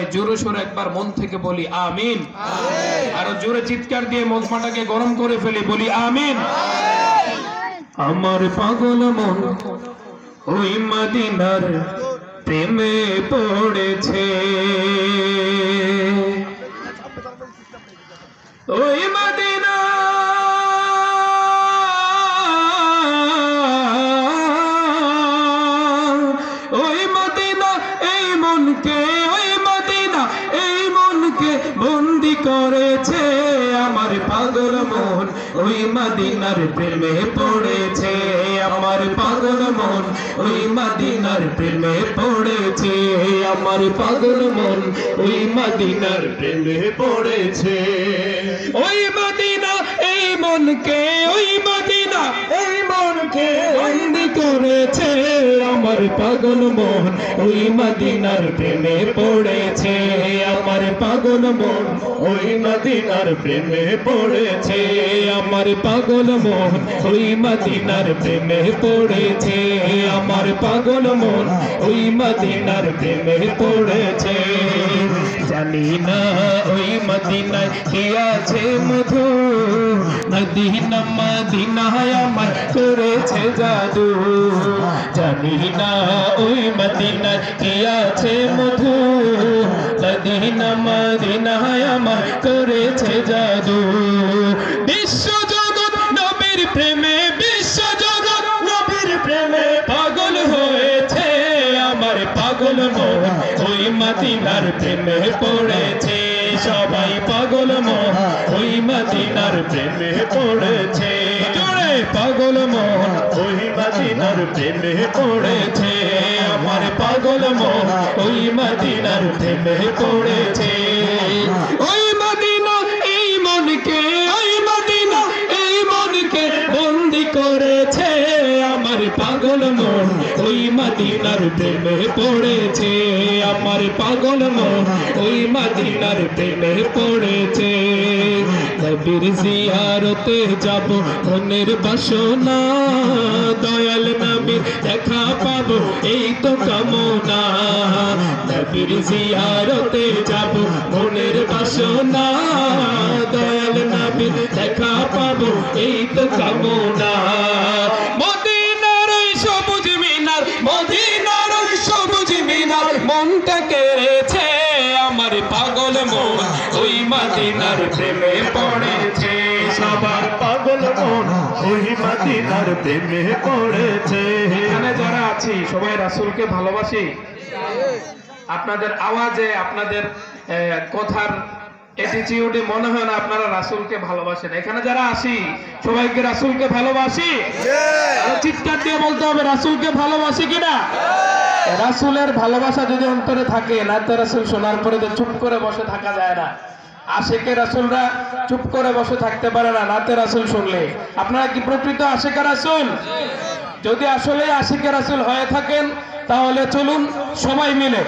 সবাই জোরে সোরে একবার মন থেকে বলি আমিন। আরো জোরে চিৎকার দিয়ে মজমাটাকে গরম করে ফেলি, বলি আমিন। আমার পাগল মন ওই মদিনার প্রেমে পড়েছে, ওই মদিনা এই মনকে, ওই মদিনা এই মনকে বন্দি করেছে। আমার পাগল মন ওই মদিনার প্রেমে পড়েছে, আমার পাগল মন ওই মদিনার প্রেমে পড়েছে, আমার পাগল মন ওই মদিনার প্রেমে পড়েছে। ওই মদিনা এই মনকে, ওই মদিনা এই মনকে বন্দি করেছে, আমার পাগল মন ওই মদিনার প্রেমে পড়েছে, আমার পাগল মন ওই মদিনার প্রেমে পড়েছে, আমার পাগল মন ওই মদিনার প্রেমে পড়েছে, আমার পাগল মন ওই মদিনার প্রেমে পড়েছে। জানি না ওই মদিনায় কি আছে মধু, মদিনা মদিনায় আমার করেছে জাদু। জানি না ওই মদিনায় কি আছে মধু, মদিনা মদিনায় আমার করেছে জাদু। বিশ্ব জগৎ নবীর প্রেমে, বিশ্ব জগৎ নবীর প্রেমে পাগল হয়েছে, আমার পাগল মন ওই মদিনার প্রেমে পড়েছে, সবাই পাগল মন ওই মদিনার প্রেমে পড়েছে। জোরে পাগল মন ওই মদিনার প্রেমে পড়েছে, আমার পাগল মন ওই মদিনার প্রেমে পড়েছে। ওই মদিনা এই মনকে, ওই মদিনা এই মনকে বন্দি করেছে, আমার পাগল মন ওই মদিনার প্রেমে পড়েছে, আমার পাগল মন ওই মদিনার প্রেমে পড়েছে। নবীর জিয়ারতে যাব মনের বাসনা, দয়াল নবীর দেখা পাবো এই তো কামনা। নবীর জিয়ারতে যাব মনের বাসনা, দয়াল নবীর দেখা পাবো এই তো কামনা। মদিনার সবুজ মিনার, মদিনার সবুজ মিনার মনটা কেড়েছে, আমার পাগল মন ওই মদিনার প্রেমে পড়েছে, সবার পাগল মন ওই মদিনার প্রেমে পড়েছে। এখানে যারা আছি সবাই রাসূলকে ভালোবাসি। আপনাদের আওয়াজে, আপনাদের কথার অ্যাটিটিউডে মনে হয় না আপনারা রাসূলকে ভালোবাসেন। এখানে যারা আছি সবাইকে রাসূলকে ভালোবাসি, চিৎকার দিয়ে বলতে হবে রাসূলকে ভালোবাসি কিনা। রাসূলের ভালোবাসা যদি অন্তরে থাকে, নাতে রাসূল শোনার পরে তো চুপ করে বসে থাকা যায় না। আশিকে রাসূলরা চুপ করে বসে থাকতে পারে না নাতে রাসূল শুনলে। আপনারা কি প্রকৃত আশিকে রাসূল? যদি আসলে আশিকে রাসূল হয়ে থাকেন তাহলে চলুন সবাই মিলে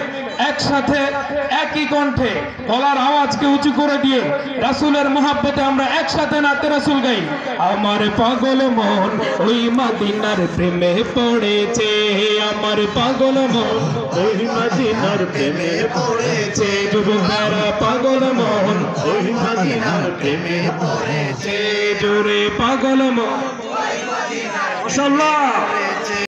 একসাথে একই কণ্ঠে গলার আওয়াজকে উঁচু করে দিয়ে রাসূলের মহব্বতে আমরা একসাথে নাতে রাসূল গাই। আমার পাগল মন ওই মদিনার প্রেমে পড়েছে, আমার পাগল মন ওই মদিনার প্রেমে পড়েছে, যুবকেরা পাগল মন ওই মদিনার প্রেমে পড়েছে, জোরে পাগল মন ওই মদিনার। মাশাআল্লাহ।